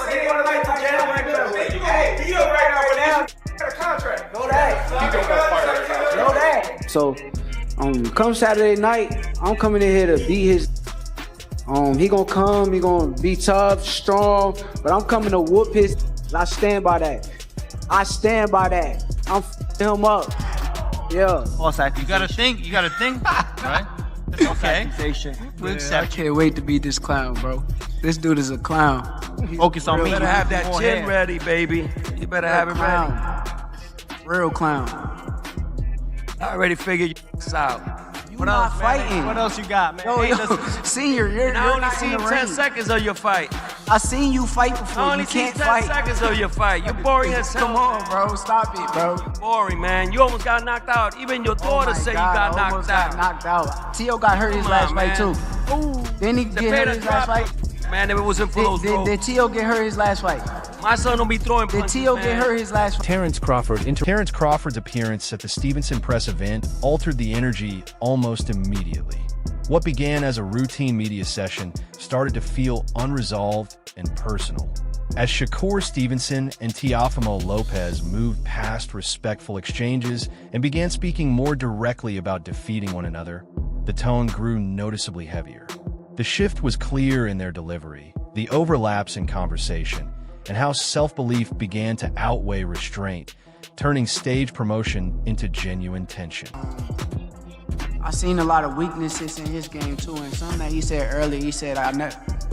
saying. One of the hey, he up right now, but now got a contract. Know that. So, come Saturday night, I'm coming in here to beat his. He gonna come, he gonna be tough, strong, but I'm coming to whoop his. I stand by that. I'm him up. Yeah. False accusation. You gotta think, right? Okay. I can't wait to beat this clown, bro. This dude is a clown. Focus on me. You better have that chin ready, baby. You better have it ready. Real clown. I already figured this out. You not fighting. What else you got, man? Yo, senior, you're I only not seen in the 10 ring. seconds of your fight. I seen you fight before. I only You seen can't 10 fight. seconds of your fight. You're boring as hell. Come on, bro. Stop it, bro. Boring, man. You almost got knocked out. Even your daughter said you got knocked out. T.O. got hurt his last fight, too. Didn't he get hurt his last fight? Man, if it wasn't for those throws. Did T.O. get hurt his last fight? My son don't be throwing punches, Did T.O. man. get hurt his last fight? Terence Crawford's appearance at the Stevenson Press event altered the energy almost immediately. What began as a routine media session started to feel unresolved and personal. As Shakur Stevenson and Teofimo Lopez moved past respectful exchanges and began speaking more directly about defeating one another, the tone grew noticeably heavier. The shift was clear in their delivery, the overlaps in conversation, and how self-belief began to outweigh restraint, turning stage promotion into genuine tension. I seen a lot of weaknesses in his game too, and something that he said earlier, he said,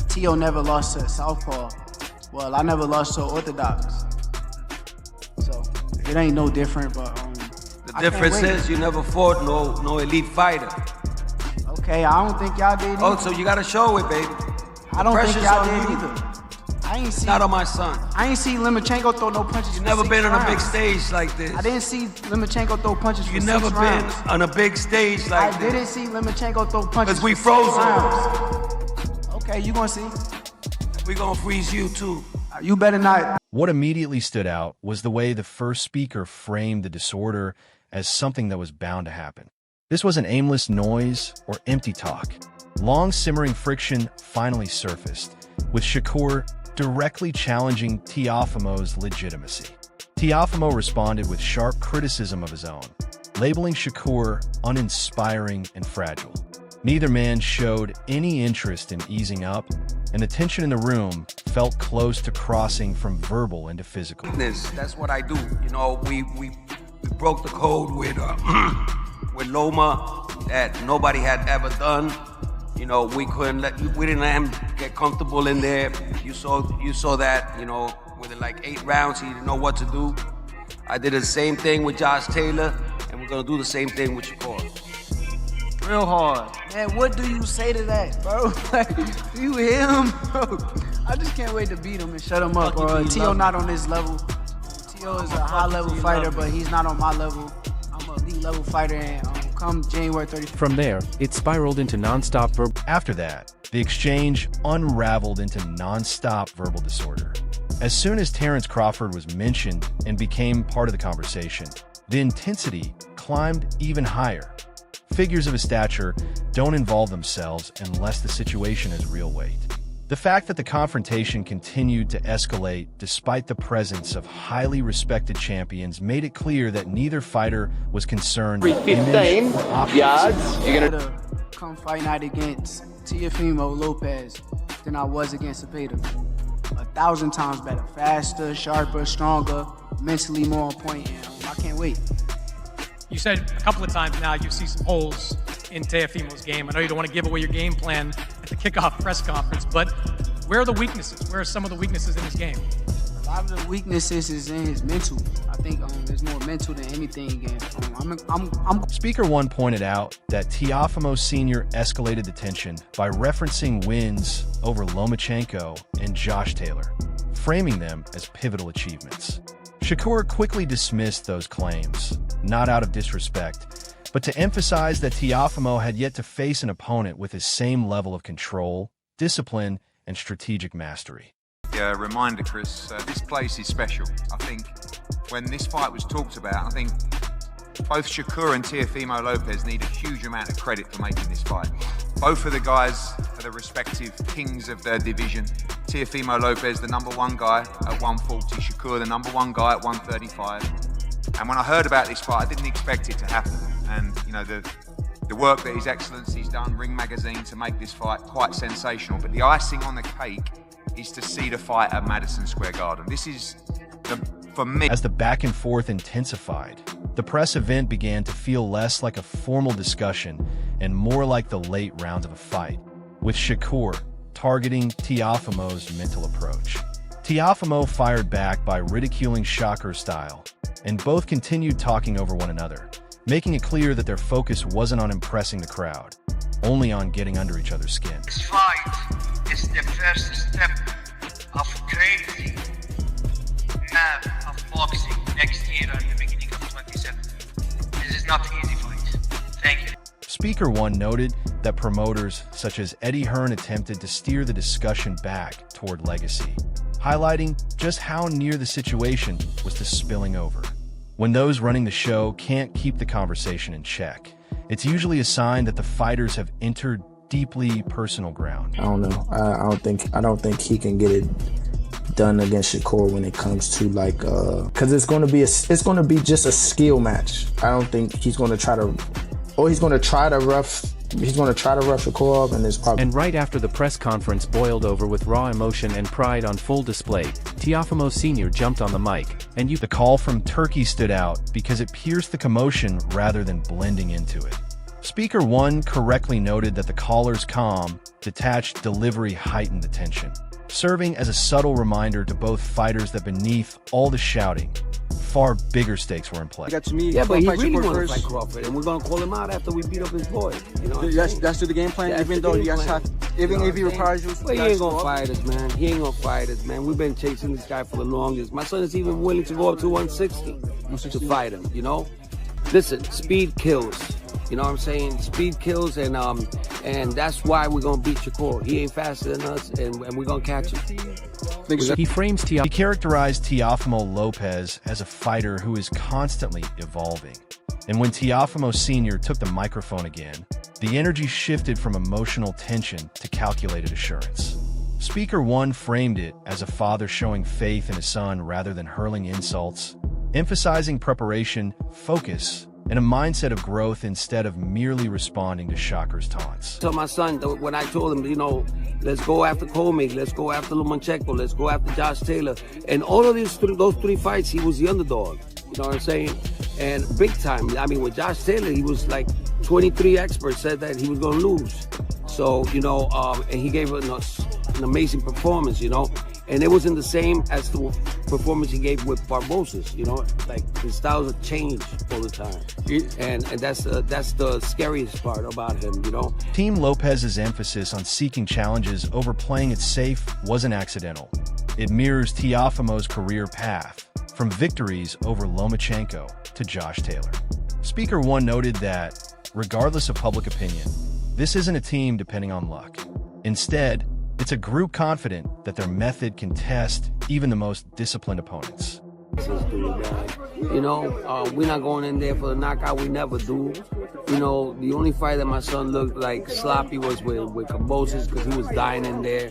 T.O. never lost to Southpaw. Well, I never lost to Orthodox. So, it ain't no different, but the difference is you never fought no elite fighter. Okay, I don't think y'all did either. Oh, so you gotta show it, baby. I don't think pressure's y'all on did you. either. I ain't see. Not on my son. I ain't see Lomachenko throw no punches. You never been on a big stage like this. I didn't see Lomachenko throw punches for You 6 never rounds. been on a big stage like I this. didn't see Lomachenko throw punches. Because we for 6 froze rounds. Okay, you gonna see. We gonna freeze you too. You better not. What immediately stood out was the way the first speaker framed the disorder as something that was bound to happen. This wasn't aimless noise or empty talk. Long simmering friction finally surfaced, with Shakur directly challenging Teofimo's legitimacy. Teofimo responded with sharp criticism of his own, labeling Shakur uninspiring and fragile. Neither man showed any interest in easing up, and the tension in the room felt close to crossing from verbal into physical. That's what I do. You know, we broke the code with Loma that nobody had ever done. You know, we didn't let him get comfortable in there. You saw that, you know, within like 8 rounds, he didn't know what to do. I did the same thing with Josh Taylor, and we're gonna do the same thing with Shakur. Real hard. Man, what do you say to that, bro? Like, you hear him, bro? I just can't wait to beat him and shut him up, bro. T.O. not on this level. T.O. is a high-level fighter, but he's not on my level. I'm an elite-level fighter, and come January 30th. From there, it spiraled into non-stop verbal. After that, the exchange unraveled into non-stop verbal disorder. As soon as Terence Crawford was mentioned and became part of the conversation, the intensity climbed even higher. Figures of his stature don't involve themselves unless the situation has real weight. The fact that the confrontation continued to escalate despite the presence of highly respected champions made it clear that neither fighter was concerned with image or optics. You're gonna come fight night against Teofimo Lopez than I was against Cepeda. 1,000 times better, faster, sharper, stronger, mentally more on point. And I can't wait. You said a couple of times now you see some holes in Teofimo's game. I know you don't want to give away your game plan at the kickoff press conference, but where are the weaknesses? Where are some of the weaknesses in his game? A lot of the weaknesses is in his mental. I think there's more mental than anything. And Speaker 1 pointed out that Teofimo Sr. escalated the tension by referencing wins over Lomachenko and Josh Taylor, framing them as pivotal achievements. Shakur quickly dismissed those claims, not out of disrespect, but to emphasize that Teofimo had yet to face an opponent with his same level of control, discipline, and strategic mastery. Yeah, reminder, Chris, this place is special. I think when this fight was talked about, I think both Shakur and Teofimo Lopez need a huge amount of credit for making this fight. Both of the guys are the respective kings of their division. Teofimo Lopez, the #1 guy at 140. Shakur, the #1 guy at 135. And when I heard about this fight, I didn't expect it to happen. And, you know, the work that His Excellency's done, Ring Magazine, to make this fight quite sensational. But the icing on the cake is to see the fight at Madison Square Garden. This is, for me... As the back and forth intensified, the press event began to feel less like a formal discussion and more like the late rounds of a fight, with Shakur targeting Teofimo's mental approach. Teofimo fired back by ridiculing Shakur's style, and both continued talking over one another, making it clear that their focus wasn't on impressing the crowd, only on getting under each other's skin. This fight is the first step of crazy path of boxing next year at the beginning of 2017. This is not an easy fight. Thank you. Speaker One noted that promoters such as Eddie Hearn attempted to steer the discussion back toward legacy, highlighting just how near the situation was to spilling over. When those running the show can't keep the conversation in check, it's usually a sign that the fighters have entered deeply personal ground. I don't know. I don't think he can get it done against Shakur when it comes to like, because it's going to be just a skill match. I don't think he's going to try to, or he's going to try to rough Shakur off, and it's probably. And right after the press conference boiled over with raw emotion and pride on full display, Teofimo Sr. jumped on the mic, and The call from Turkey stood out because it pierced the commotion rather than blending into it. Speaker One correctly noted that the caller's calm, detached delivery heightened the tension, serving as a subtle reminder to both fighters that beneath all the shouting, far bigger stakes were in play. Yeah, but he really wants to fight Crawford, and we're gonna call him out after we beat up his boy. You know, That's the game plan. Even though you guys have, even if he requires you, well, he ain't gonna fight us, man. He ain't gonna fight us, man. We've been chasing this guy for the longest. My son is even willing to go up to 160 to fight him. You know, listen, speed kills. You know what I'm saying? Speed kills, and that's why we're gonna beat Shakur. He ain't faster than us, and we're gonna catch him. he frames He characterized Teofimo Lopez as a fighter who is constantly evolving. And when Teofimo Sr. took the microphone again, the energy shifted from emotional tension to calculated assurance. Speaker One framed it as a father showing faith in his son rather than hurling insults, emphasizing preparation, focus, and a mindset of growth instead of merely responding to Shakur's taunts. So my son, when I told him, you know, let's go after Comey, let's go after Lomachenko, let's go after Josh Taylor, and all of those three fights, he was the underdog. You know what I'm saying? And big time. I mean, with Josh Taylor, he was like 23 experts said that he was going to lose. So, you know, and he gave an amazing performance, you know. And it wasn't the same as the performance he gave with Barbosa's, you know. Like, his styles have changed all the time. And that's the scariest part about him, you know. Team Lopez's emphasis on seeking challenges over playing it safe wasn't accidental. It mirrors Teofimo's career path, from victories over Lomachenko to Josh Taylor. Speaker One noted that, regardless of public opinion, this isn't a team depending on luck. Instead, it's a group confident that their method can test even the most disciplined opponents. You know, we're not going in there for the knockout. We never do. You know, the only fight that my son looked like sloppy was with Cambosis because he was dying in there.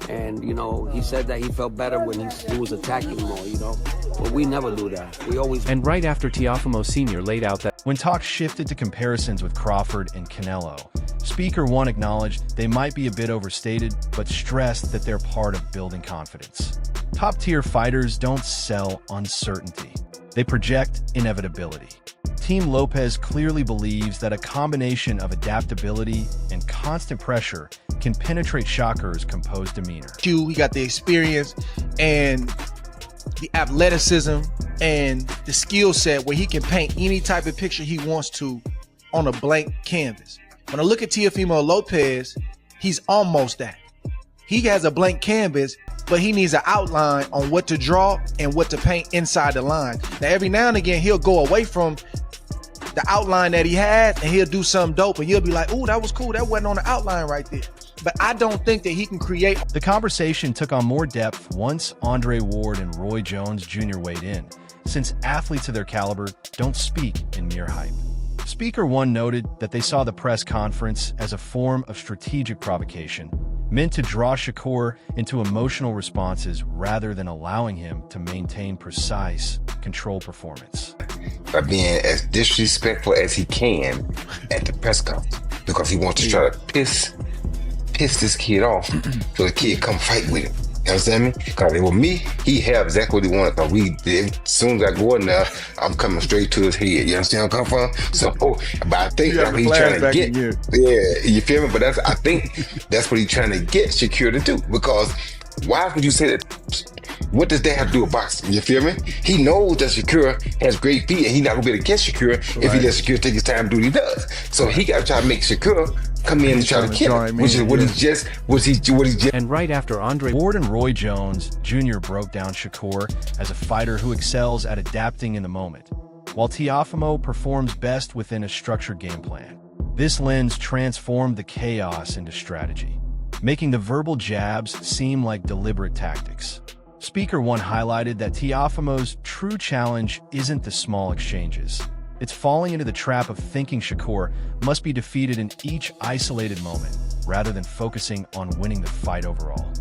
And, you know, he said that he felt better when he was attacking more, you know. But we never do that. We always... And right after Teofimo Sr. laid out that... When talk shifted to comparisons with Crawford and Canelo, Speaker One acknowledged they might be a bit overstated, but stressed that they're part of building confidence. Top-tier fighters don't sell uncertainty. They project inevitability. Team Lopez clearly believes that a combination of adaptability and constant pressure can penetrate Shakur's composed demeanor. He got the experience and the athleticism and the skill set where he can paint any type of picture he wants to on a blank canvas. When I look at Teofimo Lopez, he's almost that. He has a blank canvas, but he needs an outline on what to draw and what to paint inside the line. Now, every now and again, he'll go away from the outline that he has and he'll do something dope and you'll be like, ooh, that was cool. That wasn't on the outline right there. But I don't think that he can create. The conversation took on more depth once Andre Ward and Roy Jones Jr. weighed in, since athletes of their caliber don't speak in mere hype. Speaker One noted that they saw the press conference as a form of strategic provocation, meant to draw Shakur into emotional responses rather than allowing him to maintain precise, controlled performance. By being as disrespectful as he can at the press conference, because he wants to try to piss this kid off so the kid come fight with him. You understand me? Because with me, he have exactly what he wanted. As soon as I go in there, I'm coming straight to his head. You understand where I come from? So, but I think that's what he's trying to get. Yeah, you feel me? But I think that's what he's trying to get Shakur to do. Because why would you say that? What does that have to do with boxing? You feel me? He knows that Shakur has great feet, and he's not gonna be able to catch Shakur if he lets Shakur take his time to do what he does. So he got to try to make Shakur come in and try to kill him, which is what he just. And right after Andre Ward and Roy Jones Jr. broke down Shakur as a fighter who excels at adapting in the moment, while Teofimo performs best within a structured game plan. This lens transformed the chaos into strategy, making the verbal jabs seem like deliberate tactics. Speaker 1 highlighted that Teofimo's true challenge isn't the small exchanges. It's falling into the trap of thinking Shakur must be defeated in each isolated moment, rather than focusing on winning the fight overall.